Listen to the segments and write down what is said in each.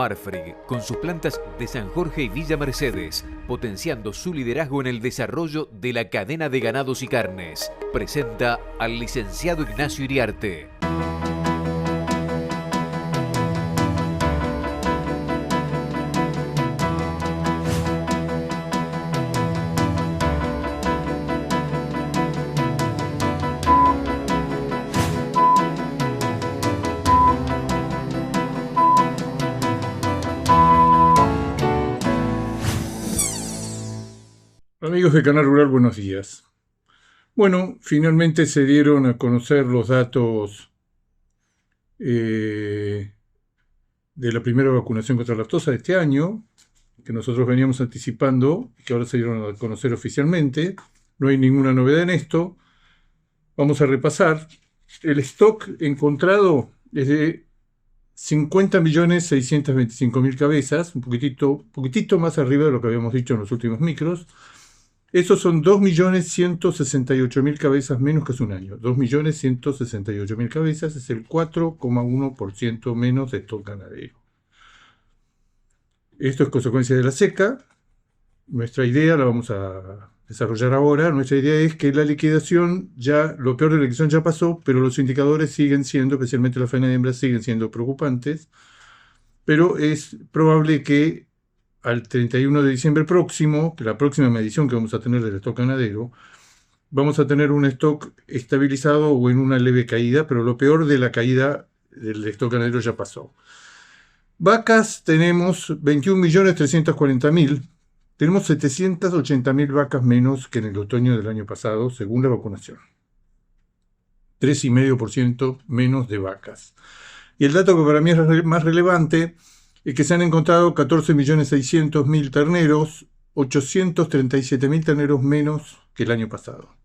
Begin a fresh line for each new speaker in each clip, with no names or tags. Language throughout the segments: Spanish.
Marfrig, con sus plantas de San Jorge y Villa Mercedes, potenciando su liderazgo en el desarrollo de la cadena de ganados y carnes, presenta al licenciado Ignacio Iriarte.
Amigos de Canal Rural, buenos días. Bueno, finalmente se dieron a conocer los datos de la primera vacunación contra la aftosa de este año, que nosotros veníamos anticipando y que ahora se dieron a conocer oficialmente. No hay ninguna novedad en esto. Vamos a repasar. El stock encontrado es de 50.625.000 cabezas, un poquitito más arriba de lo que habíamos dicho en los últimos micros. Esos son 2.168.000 cabezas menos que hace un año. 2.168.000 cabezas es el 4,1% menos de stock ganadero. Esto es consecuencia de la seca. Nuestra idea, la vamos a desarrollar ahora, nuestra idea es que la liquidación lo peor de la liquidación ya pasó, pero los indicadores siguen siendo, especialmente la faena de hembras, siguen siendo preocupantes. Pero es probable que al 31 de diciembre próximo, que la próxima medición que vamos a tener del stock ganadero, vamos a tener un stock estabilizado o en una leve caída, pero lo peor de la caída del stock ganadero ya pasó. Vacas tenemos 21.340.000, tenemos 780.000 vacas menos que en el otoño del año pasado, según la vacunación. 3,5% menos de vacas. Y el dato que para mí es más relevante es que se han encontrado 14.600.000 terneros, 837.000 terneros menos que el año pasado.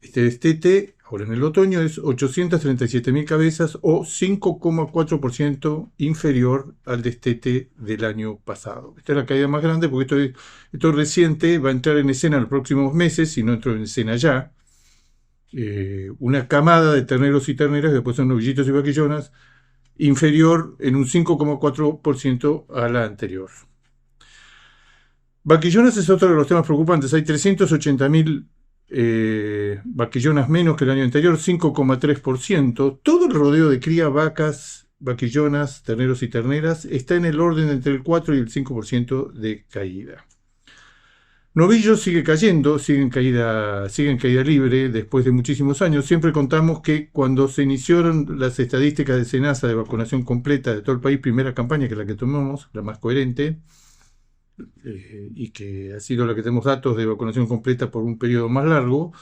Este destete, ahora en el otoño, es 837.000 cabezas o 5,4% inferior al destete del año pasado. Esta es la caída más grande porque esto es reciente, va a entrar en escena en los próximos meses, si no entró en escena ya. Una camada de terneros y terneras, que después son novillitos y vaquillonas, inferior en un 5,4% a la anterior. Vaquillonas es otro de los temas preocupantes. Hay 380.000 vaquillonas menos que el año anterior, 5,3%. Todo el rodeo de cría, vacas, vaquillonas, terneros y terneras, está en el orden entre el 4 y el 5% de caída. Novillos sigue cayendo, siguen caída libre después de muchísimos años. Siempre contamos que cuando se iniciaron las estadísticas de SENASA de vacunación completa de todo el país, primera campaña que es la que tomamos, la más coherente, y que ha sido la que tenemos datos de vacunación completa por un periodo más largo,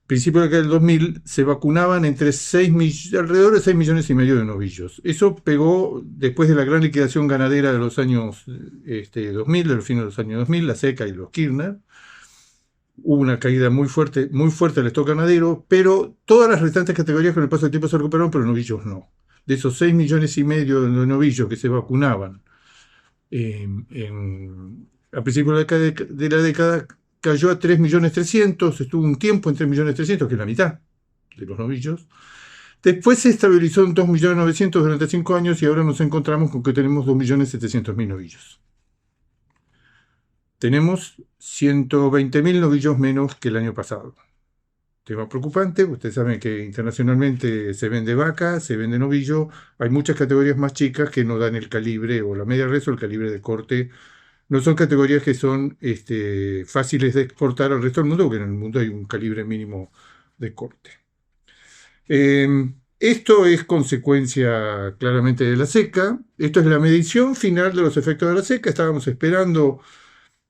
principio de del 2000 se vacunaban alrededor de 6,5 millones de novillos. Eso pegó después de la gran liquidación ganadera de los años 2000, de los fines de los años 2000, la seca y los Kirchner. Hubo una caída muy fuerte del stock ganadero, pero todas las restantes categorías con el paso del tiempo se recuperaron, pero novillos no. De esos 6,5 millones de novillos que se vacunaban a principios de la década, cayó a 3.300.000, estuvo un tiempo en 3.300.000, que es la mitad de los novillos. Después se estabilizó en 2.900.000 durante 5 años y ahora nos encontramos con que tenemos 2.700.000 novillos. Tenemos 120.000 novillos menos que el año pasado. Tema preocupante, ustedes saben que internacionalmente se vende vaca, se vende novillo, hay muchas categorías más chicas que no dan el calibre o la media res o el calibre de corte. No son categorías que son fáciles de exportar al resto del mundo, porque en el mundo hay un calibre mínimo de corte. Esto es consecuencia claramente de la seca. Esto es la medición final de los efectos de la seca. Estábamos esperando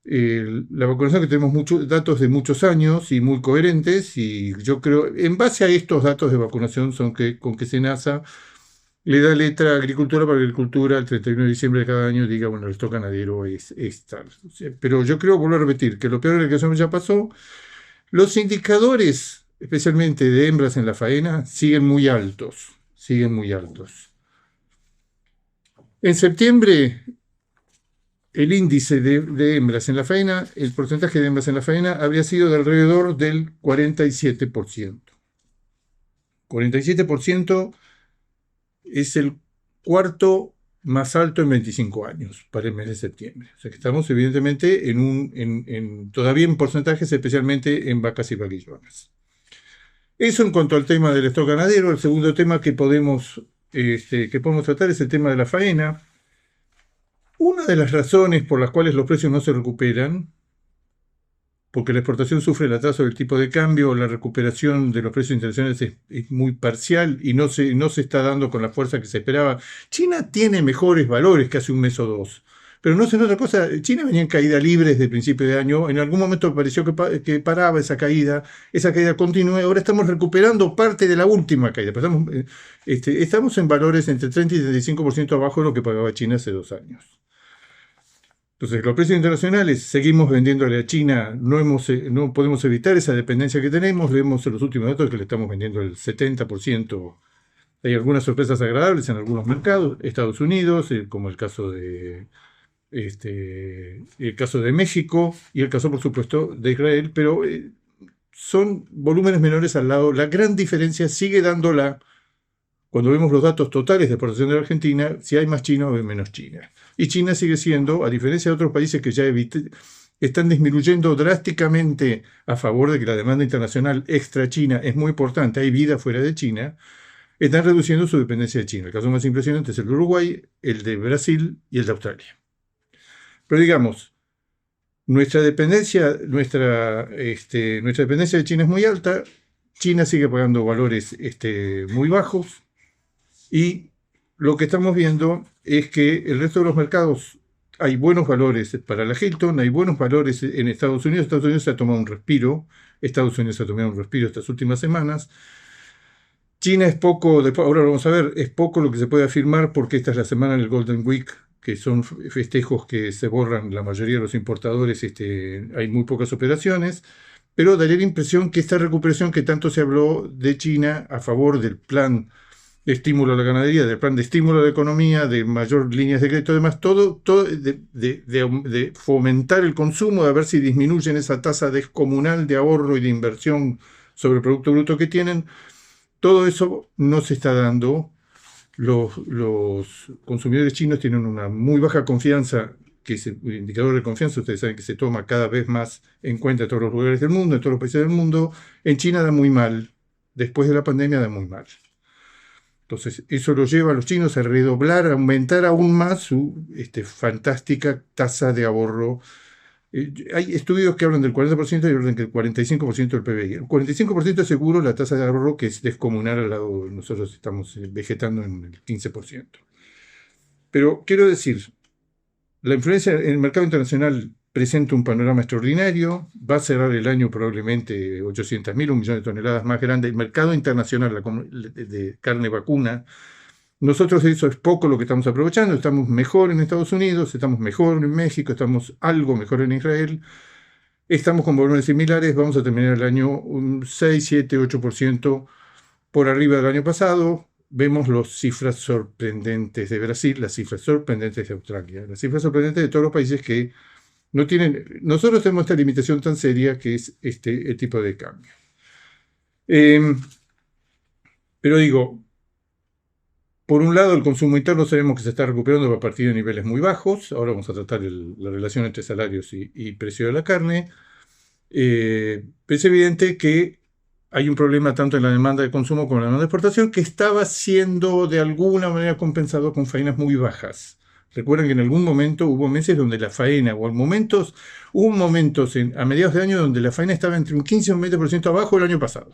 la vacunación, que tenemos muchos datos de muchos años y muy coherentes, y yo creo, en base a estos datos de vacunación, con que SENASA le da letra a agricultura para que agricultura el 31 de diciembre de cada año diga, bueno, el stock ganadero es tal. Pero yo creo, vuelvo a repetir, que lo peor de la liquidación ya pasó. Los indicadores, especialmente de hembras en la faena, siguen muy altos. En septiembre, el índice de hembras en la faena, el porcentaje de hembras en la faena habría sido de alrededor del 47%. 47% es cuarto más alto en 25 años para el mes de septiembre. O sea que estamos evidentemente todavía en porcentajes, especialmente en vacas y vaquillonas. Eso en cuanto al tema del stock ganadero. El segundo tema que podemos tratar es el tema de la faena. Una de las razones por las cuales los precios no se recuperan, porque la exportación sufre el atraso del tipo de cambio, la recuperación de los precios internacionales es muy parcial y no se está dando con la fuerza que se esperaba. China tiene mejores valores que hace un mes o dos, pero no sé otra cosa. China venía en caída libre desde el principio de año, en algún momento pareció que paraba esa caída continúa, ahora estamos recuperando parte de la última caída, pero estamos en valores entre 30 y 35% abajo de lo que pagaba China hace 2 años. Entonces, los precios internacionales, seguimos vendiéndole a China, no podemos evitar esa dependencia que tenemos. Vemos en los últimos datos que le estamos vendiendo el 70%. Hay algunas sorpresas agradables en algunos mercados, Estados Unidos, como el caso de México y el caso, por supuesto, de Israel, pero son volúmenes menores al lado. La gran diferencia sigue dándola cuando vemos los datos totales de exportación de la Argentina. Si hay más China o hay menos China. Y China sigue siendo, a diferencia de otros países que ya están disminuyendo drásticamente a favor de que la demanda internacional extra China es muy importante, hay vida fuera de China, están reduciendo su dependencia de China. El caso más impresionante es el de Uruguay, el de Brasil y el de Australia. Pero digamos, nuestra dependencia de China es muy alta. China sigue pagando valores muy bajos y lo que estamos viendo es que el resto de los mercados hay buenos valores para la Hilton, hay buenos valores en Estados Unidos. Estados Unidos se ha tomado un respiro. Estas últimas semanas. China es poco, ahora lo vamos a ver, es poco lo que se puede afirmar porque esta es la semana del Golden Week, que son festejos que se borran la mayoría de los importadores, hay muy pocas operaciones, pero daría la impresión que esta recuperación que tanto se habló de China a favor del plan de estímulo a la ganadería, del plan de estímulo a la economía, de mayor líneas de crédito, además, todo de fomentar el consumo, de ver si disminuyen esa tasa descomunal de ahorro y de inversión sobre el Producto Bruto que tienen. Todo eso no se está dando. Los consumidores chinos tienen una muy baja confianza, que es el indicador de confianza, ustedes saben que se toma cada vez más en cuenta en todos los lugares del mundo, en todos los países del mundo. En China da muy mal, después de la pandemia da muy mal. Entonces, eso lo lleva a los chinos a redoblar, a aumentar aún más su fantástica tasa de ahorro. Hay estudios que hablan del 40% y hablan del 45% del PBI. El 45% es seguro la tasa de ahorro, que es descomunal al lado de nosotros estamos vegetando en el 15%. Pero quiero decir, la influencia en el mercado internacional presenta un panorama extraordinario. Va a cerrar el año probablemente 800.000, 1 millón de toneladas más grande. El mercado internacional de carne vacuna, nosotros eso es poco lo que estamos aprovechando. Estamos mejor en Estados Unidos, estamos mejor en México, estamos algo mejor en Israel. Estamos con volúmenes similares. Vamos a terminar el año un 6, 7, 8% por arriba del año pasado. Vemos las cifras sorprendentes de Brasil, las cifras sorprendentes de Australia, las cifras sorprendentes de todos los países que no tienen. Nosotros tenemos esta limitación tan seria que es el tipo de cambio. Pero digo, por un lado, el consumo interno sabemos que se está recuperando a partir de niveles muy bajos. Ahora vamos a tratar la relación entre salarios y precio de la carne. Pero es evidente que hay un problema tanto en la demanda de consumo como en la demanda de exportación, que estaba siendo de alguna manera compensado con faenas muy bajas. Recuerden que en algún momento hubo meses donde la faena, hubo momentos a mediados de año donde la faena estaba entre un 15 y un 20% abajo del año pasado.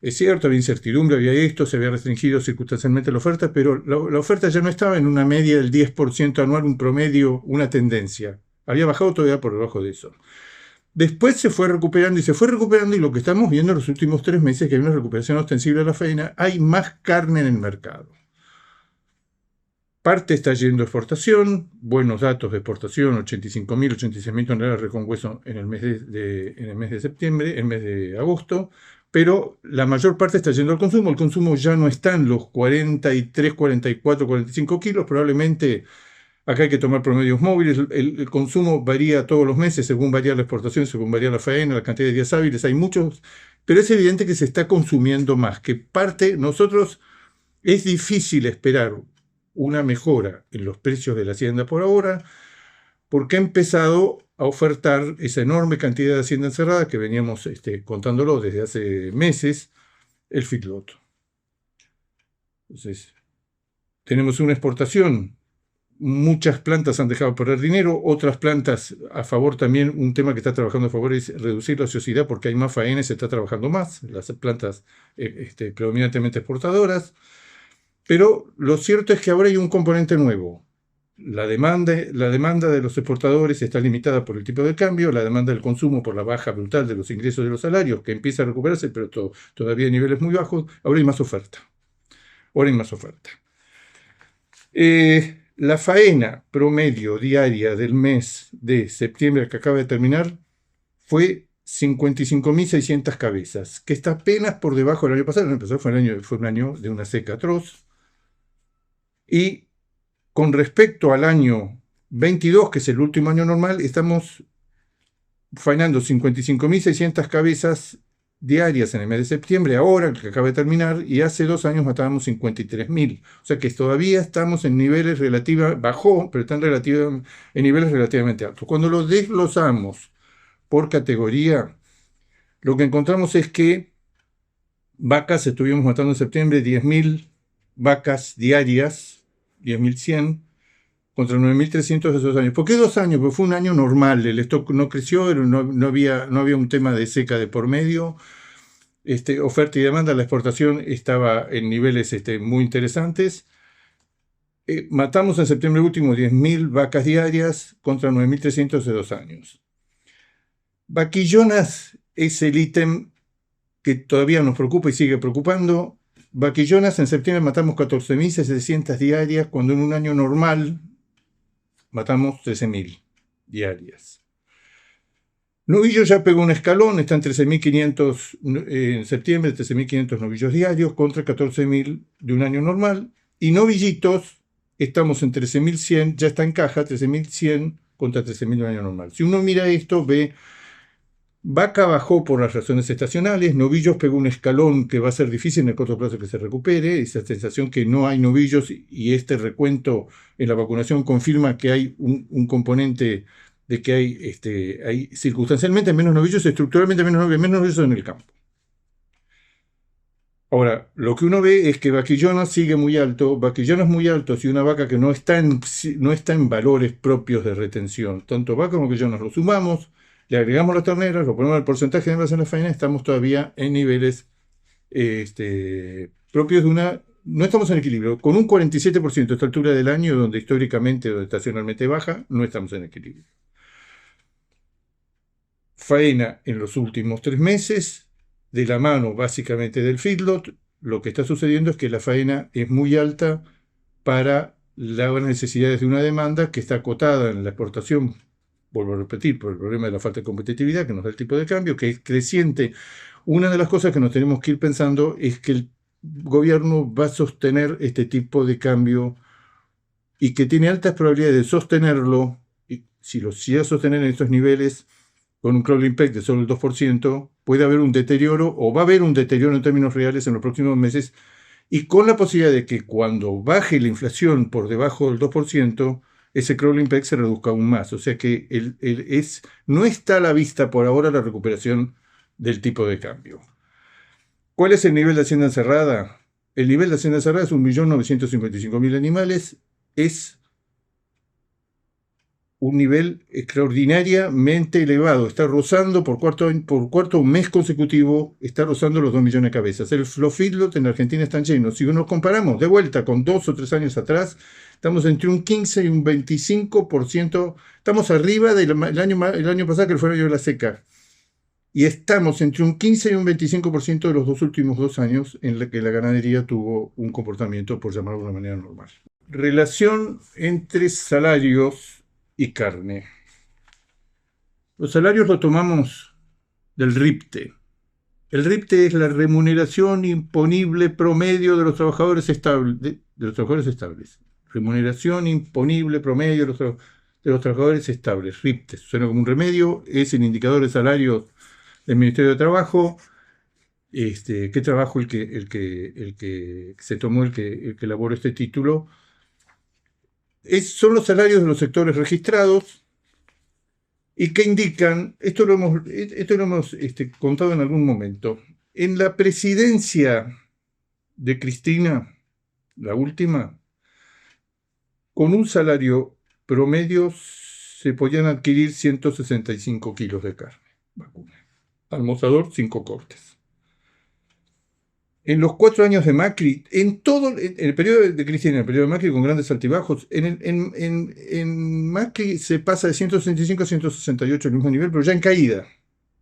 Es cierto, había incertidumbre, había esto, se había restringido circunstancialmente la oferta, pero la oferta ya no estaba en una media del 10% anual, un promedio, una tendencia. Había bajado todavía por debajo de eso. Después se fue recuperando y lo que estamos viendo en los últimos 3 meses es que hay una recuperación ostensible de la faena, hay más carne en el mercado. Parte está yendo a exportación, buenos datos de exportación, 85.000, 86.000 toneladas de con hueso en el mes de septiembre, en el mes de agosto, pero la mayor parte está yendo al consumo. El consumo ya no está en los 43, 44, 45 kilos, probablemente acá hay que tomar promedios móviles. El consumo varía todos los meses, según varía la exportación, según varía la faena, la cantidad de días hábiles, hay muchos, pero es evidente que se está consumiendo más, que parte, nosotros Es difícil esperar una mejora en los precios de la hacienda por ahora, porque ha empezado a ofertar esa enorme cantidad de hacienda encerrada que veníamos contándolo desde hace meses, el feedlot. Entonces, tenemos una exportación. Muchas plantas han dejado perder dinero, otras plantas a favor también. Un tema que está trabajando a favor es reducir la ociosidad porque hay más faena, se está trabajando más, las plantas predominantemente exportadoras. Pero lo cierto es que ahora hay un componente nuevo. La demanda de los exportadores está limitada por el tipo de cambio, la demanda del consumo por la baja brutal de los ingresos de los salarios, que empieza a recuperarse, pero todavía a niveles muy bajos. Ahora hay más oferta. La faena promedio diaria del mes de septiembre que acaba de terminar fue 55.600 cabezas, que está apenas por debajo del año pasado. El año pasado fue un año de una seca atroz. Y con respecto al año 22, que es el último año normal, estamos faenando 55.600 cabezas diarias en el mes de septiembre, ahora que acaba de terminar, y hace 2 años matábamos 53.000. O sea que todavía estamos en niveles bajó, pero están en niveles relativamente altos. Cuando lo desglosamos por categoría, lo que encontramos es que vacas estuvimos matando en septiembre 10.000 vacas diarias, 10.100, contra 9.300 de esos años. ¿Por qué 2 años? Porque fue un año normal, el stock no creció, no había un tema de seca de por medio, oferta y demanda, la exportación estaba en niveles muy interesantes. Matamos en septiembre último 10.000 vacas diarias contra 9.300 de 2 años. Vaquillonas es el ítem que todavía nos preocupa y sigue preocupando. Vaquillonas en septiembre matamos 14.700 diarias, cuando en un año normal matamos 13.000 diarias. Novillos ya pegó un escalón, están 13.500 en septiembre, 13.500 novillos diarios contra 14.000 de un año normal. Y novillitos, estamos en 13.100, ya está en caja, 13.100 contra 13.000 de un año normal. Si uno mira esto, ve, vaca bajó por las razones estacionales, novillos pegó un escalón que va a ser difícil en el corto plazo que se recupere, esa sensación que no hay novillos, y este recuento en la vacunación confirma que hay un componente de que hay circunstancialmente menos novillos, estructuralmente menos novillos en el campo. Ahora, lo que uno ve es que vaquillonas sigue muy alto, vaquillonas muy altos y una vaca que no está en valores propios de retención. Tanto vaca como vaquillonas lo sumamos, le agregamos las terneras, lo ponemos al porcentaje de hembras en la faena, estamos todavía en niveles propios de una... No estamos en equilibrio. Con un 47% a esta altura del año, donde históricamente o estacionalmente baja, no estamos en equilibrio. Faena en los últimos 3 meses, de la mano básicamente del feedlot. Lo que está sucediendo es que la faena es muy alta para las necesidades de una demanda que está acotada en la exportación, vuelvo a repetir, por el problema de la falta de competitividad que nos da el tipo de cambio, que es creciente. Una de las cosas que nos tenemos que ir pensando es que el gobierno va a sostener este tipo de cambio y que tiene altas probabilidades de sostenerlo, y si lo sigue a sostener en estos niveles, con un crawling peg de solo el 2%, puede haber un deterioro, o va a haber un deterioro en términos reales en los próximos meses, y con la posibilidad de que cuando baje la inflación por debajo del 2%, ese crawling peg se reduzca aún más. O sea que no está a la vista por ahora la recuperación del tipo de cambio. ¿Cuál es el nivel de hacienda encerrada? El nivel de hacienda encerrada es 1.955.000 animales, es un nivel extraordinariamente elevado, está rozando por cuarto mes consecutivo, está rozando los 2 millones de cabezas. Los feedlots en Argentina están llenos. Si nos comparamos de vuelta con 2 o 3 años atrás, estamos entre un 15 y un 25%, estamos arriba del año pasado, que fue el año de la seca. Y estamos entre un 15 y un 25% de los 2 últimos 2 años en la que la ganadería tuvo un comportamiento, por llamarlo de una manera normal. Relación entre salarios y carne. Los salarios lo tomamos del RIPTE. El RIPTE es la remuneración imponible promedio de los trabajadores estables. Remuneración imponible promedio de los trabajadores estables. RIPTE suena como un remedio, es el indicador de salarios del Ministerio de Trabajo. qué trabajo el que se tomó, el que elaboró este título. Son los salarios de los sectores registrados y que indican, esto lo hemos contado en algún momento, en la presidencia de Cristina, la última, con un salario promedio se podían adquirir 165 kilos de carne vacuna. Almorzador, 5 cortes. En los 4 años de Macri, en el periodo de Cristina, en el periodo de Macri con grandes altibajos, en Macri se pasa de 165 a 168 el mismo nivel, pero ya en caída.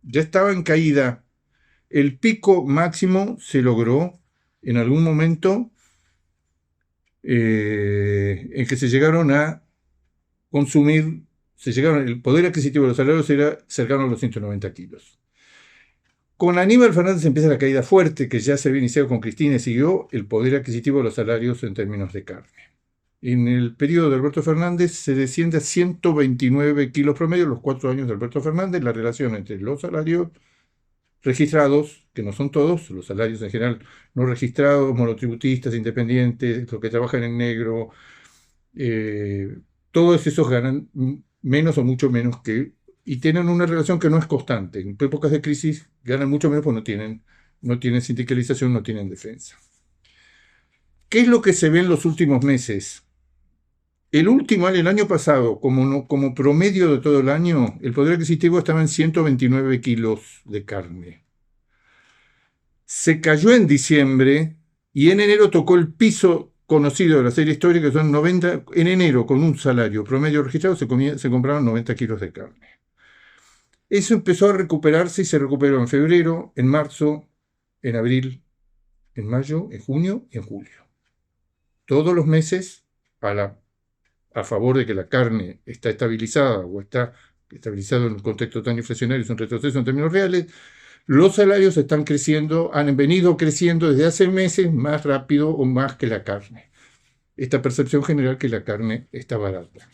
Ya estaba en caída. El pico máximo se logró en algún momento en que se llegaron a consumir, el poder adquisitivo de los salarios era cercano a los 190 kilos. Con Aníbal Fernández empieza la caída fuerte, que ya se había iniciado con Cristina y siguió el poder adquisitivo de los salarios en términos de carne. En el periodo de Alberto Fernández se desciende a 129 kilos promedio, los 4 años de Alberto Fernández, la relación entre los salarios registrados, que no son todos, los salarios en general no registrados, monotributistas, independientes, los que trabajan en negro, todos esos ganan menos o mucho menos y tienen una relación que no es constante. En épocas de crisis ganan mucho menos porque no tienen sindicalización, no tienen defensa. ¿Qué es lo que se ve en los últimos meses? El año pasado, como promedio de todo el año, el poder adquisitivo estaba en 129 kilos de carne. Se cayó en diciembre y en enero tocó el piso conocido de la serie histórica, que son 90. En enero, con un salario promedio registrado, se compraron 90 kilos de carne. Eso empezó a recuperarse y se recuperó en febrero, en marzo, en abril, en mayo, en junio y en julio. Todos los meses, a favor de que la carne está estabilizada o está estabilizado en un contexto tan inflacionario, es un retroceso en términos reales, los salarios están creciendo, han venido creciendo desde hace meses más rápido o más que la carne. Esta percepción general que la carne está barata.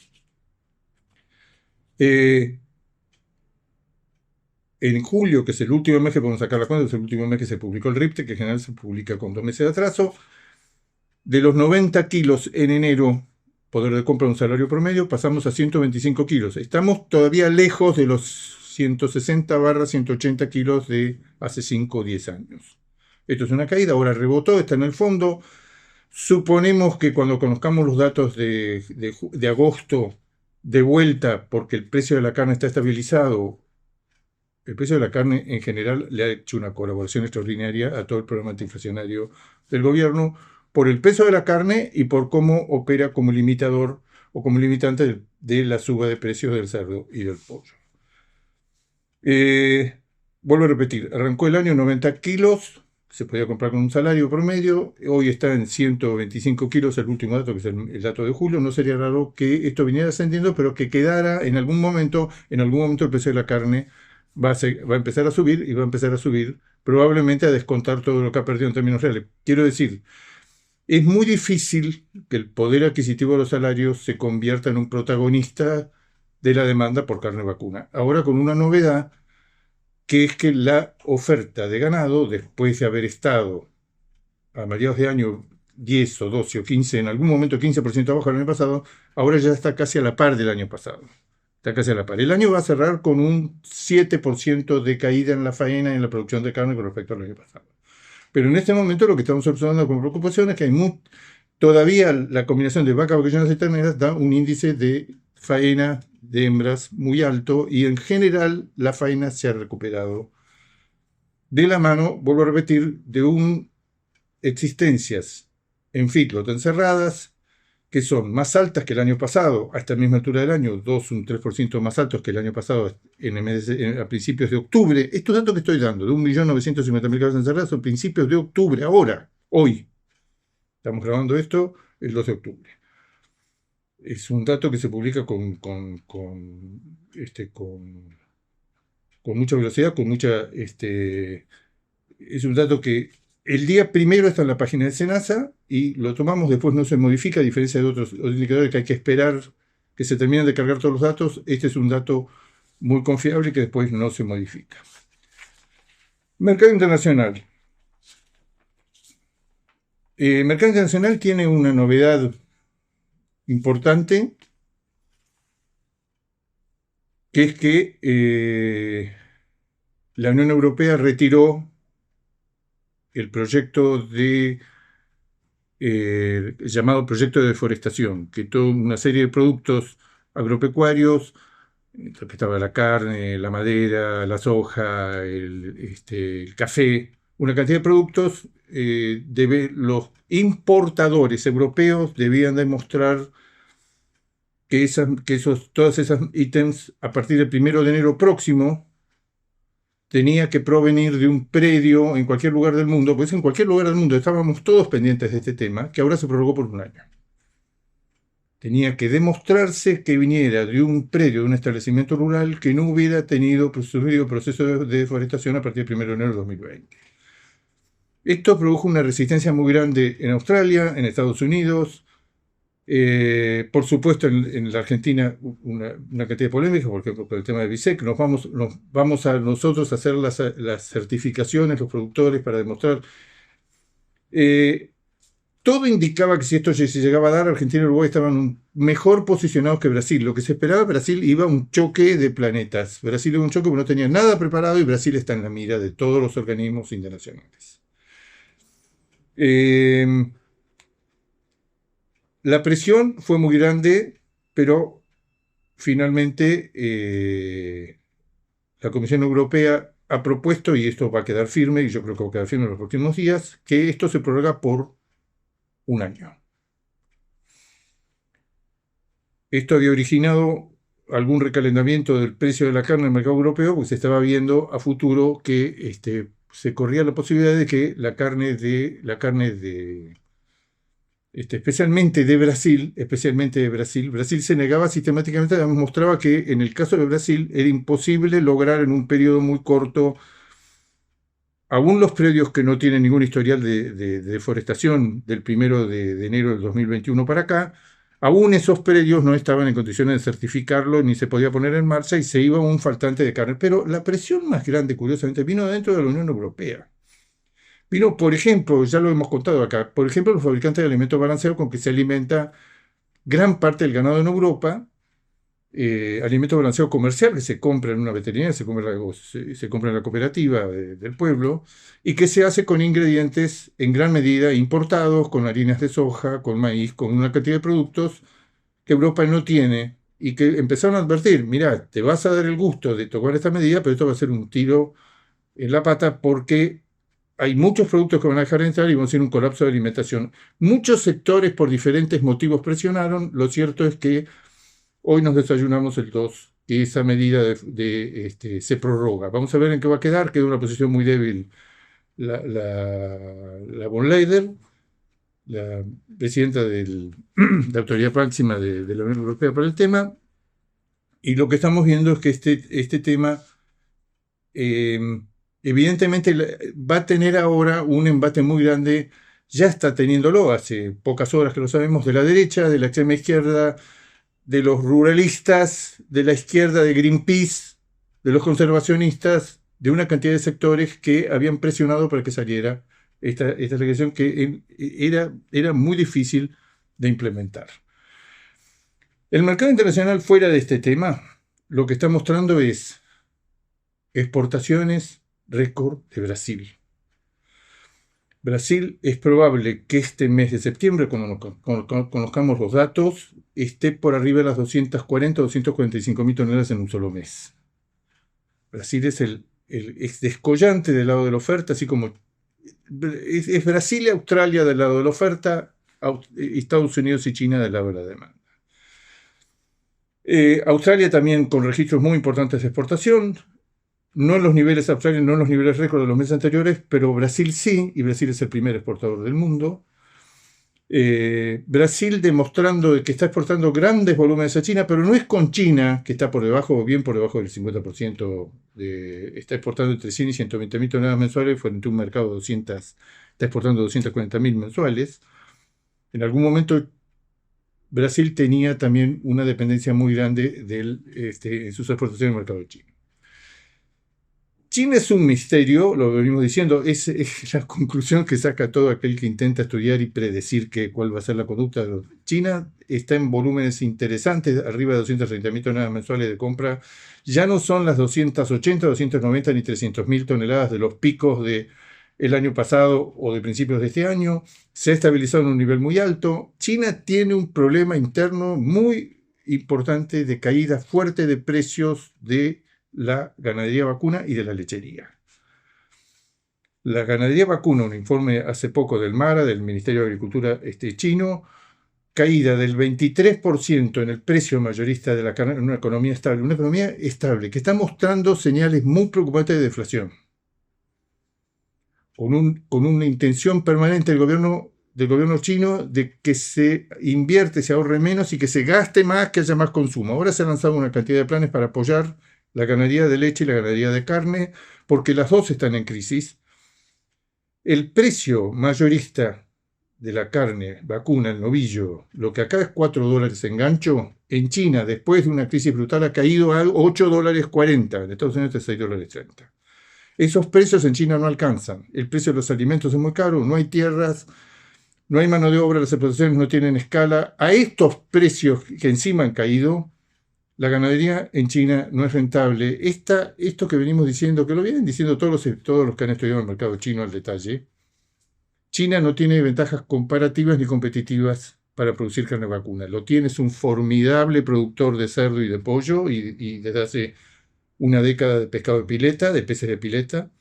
En julio, que es el último mes que podemos sacar la cuenta, es el último mes que se publicó el RIPTE, que en general se publica con 2 meses de atraso, de los 90 kilos en enero, poder de compra de un salario promedio, pasamos a 125 kilos. Estamos todavía lejos de los 160/180 kilos de hace 5 o 10 años. Esto es una caída, ahora rebotó, está en el fondo. Suponemos que cuando conozcamos los datos de agosto, de vuelta, porque el precio de la carne está estabilizado, el precio de la carne en general le ha hecho una colaboración extraordinaria a todo el programa antiinflacionario del gobierno por el peso de la carne y por cómo opera como limitador o como limitante de la suba de precios del cerdo y del pollo. Vuelvo a repetir, arrancó el año 90 kilos, se podía comprar con un salario promedio, hoy está en 125 kilos el último dato, que es el dato de julio. No sería raro que esto viniera ascendiendo, pero que quedara en algún momento el precio de la carne va a empezar a subir y va a empezar a subir probablemente a descontar todo lo que ha perdido en términos reales. Quiero decir, es muy difícil que el poder adquisitivo de los salarios se convierta en un protagonista de la demanda por carne vacuna. Ahora con una novedad, que es que la oferta de ganado, después de haber estado a mediados de año 10 o 12 o 15, en algún momento 15% abajo del año pasado, ahora ya está casi a la par del año pasado. Está casi a la par. El año va a cerrar con un 7% de caída en la faena y en la producción de carne con respecto al año pasado. Pero en este momento lo que estamos observando con preocupación es que todavía la combinación de vacas, vaquillonas y terneras da un índice de faena de hembras muy alto y en general la faena se ha recuperado de la mano, vuelvo a repetir, de existencias en feedlot encerradas que son más altas que el año pasado, a esta misma altura del año, un 3% más altos que el año pasado a principios de octubre. Estos datos que estoy dando, de 1.950.000 cabezas encerradas, son principios de octubre, hoy. Estamos grabando esto el 2 de octubre. Es un dato que se publica con mucha velocidad, es un dato que el día primero está en la página de SENASA y lo tomamos, después no se modifica, a diferencia de otros indicadores que hay que esperar que se terminen de cargar todos los datos. Este es un dato muy confiable que después no se modifica. Mercado internacional. El mercado internacional tiene una novedad importante, que es que la Unión Europea retiró el proyecto llamado proyecto de deforestación, que toda una serie de productos agropecuarios, respetaba la carne, la madera, la soja, el café, una cantidad de productos, los importadores europeos debían demostrar todas esas ítems a partir del 1 de enero próximo tenía que provenir de un predio en cualquier lugar del mundo, pues en cualquier lugar del mundo estábamos todos pendientes de este tema, que ahora se prorrogó por un año. Tenía que demostrarse que viniera de un predio, de un establecimiento rural, que no hubiera tenido proceso de deforestación a partir del 1 de enero de 2020. Esto produjo una resistencia muy grande en Australia, en Estados Unidos, por supuesto en la Argentina una cantidad de polémica, porque por el tema de BISEC nos vamos a nosotros a hacer las certificaciones, los productores, para demostrar. Todo indicaba que si esto se llegaba a dar, Argentina y Uruguay estaban mejor posicionados que Brasil. Lo que se esperaba, Brasil iba a un choque de planetas. Brasil iba a un choque porque no tenía nada preparado y Brasil está en la mira de todos los organismos internacionales. La presión fue muy grande, pero finalmente la Comisión Europea ha propuesto, y esto va a quedar firme, y yo creo que va a quedar firme en los próximos días, que esto se prorroga por un año. Esto había originado algún recalentamiento del precio de la carne en el mercado europeo, porque se estaba viendo a futuro que se corría la posibilidad de que la carne especialmente de Brasil, Brasil se negaba sistemáticamente, mostraba que en el caso de Brasil era imposible lograr en un periodo muy corto, aún los predios que no tienen ningún historial de deforestación del 1 de enero del 2021 para acá, aún esos predios no estaban en condiciones de certificarlo ni se podía poner en marcha y se iba un faltante de carne. Pero la presión más grande, curiosamente, vino dentro de la Unión Europea. Vino, por ejemplo, ya lo hemos contado acá, por ejemplo, los fabricantes de alimentos balanceados con que se alimenta gran parte del ganado en Europa, alimento balanceado comercial que se compra en una veterinaria, se compra en la cooperativa del pueblo, y que se hace con ingredientes en gran medida importados, con harinas de soja, con maíz, con una cantidad de productos que Europa no tiene, y que empezaron a advertir: mira, te vas a dar el gusto de tomar esta medida, pero esto va a ser un tiro en la pata porque hay muchos productos que van a dejar de entrar y vamos a tener un colapso de alimentación. Muchos sectores por diferentes motivos presionaron. Lo cierto es que hoy nos desayunamos el 2, que esa medida se prorroga. Vamos a ver en qué va a quedar. Queda una posición muy débil la von Leyder, la presidenta de la autoridad máxima de la Unión Europea para el tema. Y lo que estamos viendo es que este tema evidentemente va a tener ahora un embate muy grande. Ya está teniéndolo hace pocas horas que lo sabemos, de la derecha, de la extrema izquierda, de los ruralistas, de la izquierda, de Greenpeace, de los conservacionistas, de una cantidad de sectores que habían presionado para que saliera esta legislación que era muy difícil de implementar. El mercado internacional fuera de este tema lo que está mostrando es exportaciones récord de Brasil. Brasil es probable que este mes de septiembre, cuando conozcamos los datos, esté por arriba de las 240 o 245 mil toneladas en un solo mes. Brasil es descollante del lado de la oferta, así como es Brasil y Australia del lado de la oferta, Estados Unidos y China del lado de la demanda. Australia también con registros muy importantes de exportación. No en los niveles australianos, no en los niveles récord de los meses anteriores, pero Brasil sí, y Brasil es el primer exportador del mundo. Brasil demostrando que está exportando grandes volúmenes a China, pero no es con China, que está por debajo, bien por debajo del 50%, está exportando entre 100 y 120 mil toneladas mensuales, frente a un mercado de 200, está exportando 240 mil mensuales. En algún momento Brasil tenía también una dependencia muy grande en sus exportaciones del mercado chino. China es un misterio, lo venimos diciendo, es la conclusión que saca todo aquel que intenta estudiar y predecir cuál va a ser la conducta. China está en volúmenes interesantes, arriba de 230.000 toneladas mensuales de compra. Ya no son las 280, 290 ni 300.000 toneladas de los picos del año pasado o de principios de este año. Se ha estabilizado en un nivel muy alto. China tiene un problema interno muy importante de caída fuerte de precios de la ganadería vacuna y de la lechería. La ganadería vacuna, un informe hace poco del MARA, del Ministerio de Agricultura chino, caída del 23% en el precio mayorista de la carne en una economía estable que está mostrando señales muy preocupantes de deflación, con una intención permanente del gobierno chino de que se invierte, se ahorre menos y que se gaste más, que haya más consumo. Ahora se han lanzado una cantidad de planes para apoyar la ganadería de leche y la ganadería de carne, porque las dos están en crisis. El precio mayorista de la carne vacuna, el novillo, lo que acá es $4 en gancho, en China, después de una crisis brutal, ha caído a $8.40, en Estados Unidos es $6.30. Esos precios en China no alcanzan. El precio de los alimentos es muy caro, no hay tierras, no hay mano de obra, las explotaciones no tienen escala. A estos precios que encima han caído, la ganadería en China no es rentable. Esto que venimos diciendo, que lo vienen diciendo todos los que han estudiado el mercado chino al detalle, China no tiene ventajas comparativas ni competitivas para producir carne vacuna. Lo tiene, es un formidable productor de cerdo y de pollo, y desde hace una década de pescado de pileta, de peces de pileta,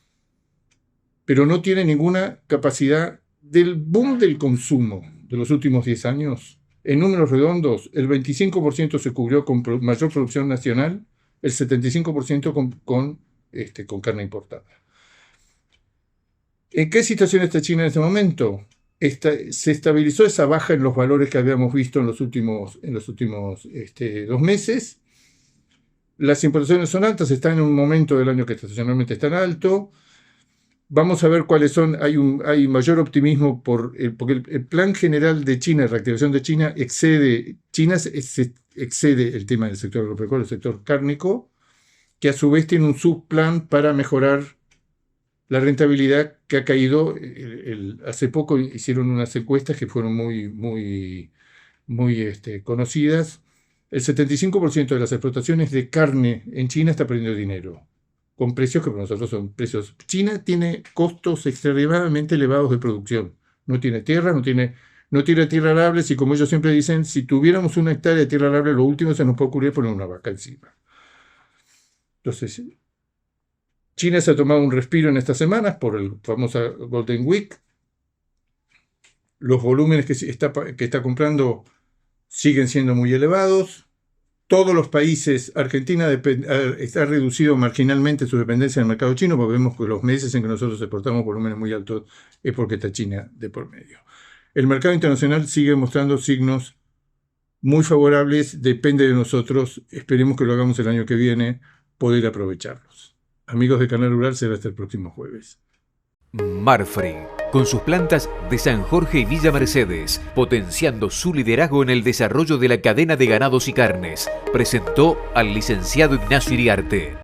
pero no tiene ninguna capacidad. Del boom del consumo de los últimos 10 años, en números redondos, el 25% se cubrió con mayor producción nacional, el 75% con carne importada. ¿En qué situación está China en este momento? Se estabilizó esa baja en los valores que habíamos visto en los últimos 2 meses. Las importaciones son altas, están en un momento del año que estacionalmente están alto. Vamos a ver cuáles son. Hay mayor optimismo porque el plan general de China, de reactivación de China, excede el tema del sector agropecuario, el sector cárnico, que a su vez tiene un subplan para mejorar la rentabilidad que ha caído. Hace poco hicieron unas encuestas que fueron muy conocidas. El 75% de las explotaciones de carne en China está perdiendo dinero, con precios que para nosotros son precios. China tiene costos extremadamente elevados de producción. No tiene tierra, no tiene tierra arable, y como ellos siempre dicen, si tuviéramos una hectárea de tierra arable, lo último que se nos puede ocurrir es poner una vaca encima. Entonces, China se ha tomado un respiro en estas semanas por el famoso Golden Week. Los volúmenes que está comprando siguen siendo muy elevados. Todos los países, Argentina está reducido marginalmente su dependencia del mercado chino, porque vemos que los meses en que nosotros exportamos volúmenes muy altos es porque está China de por medio. El mercado internacional sigue mostrando signos muy favorables, depende de nosotros. Esperemos que lo hagamos el año que viene, poder aprovecharlos. Amigos de Canal Rural, será hasta el próximo jueves.
Marfrig, con sus plantas de San Jorge y Villa Mercedes, potenciando su liderazgo en el desarrollo de la cadena de ganados y carnes, presentó al licenciado Ignacio Iriarte.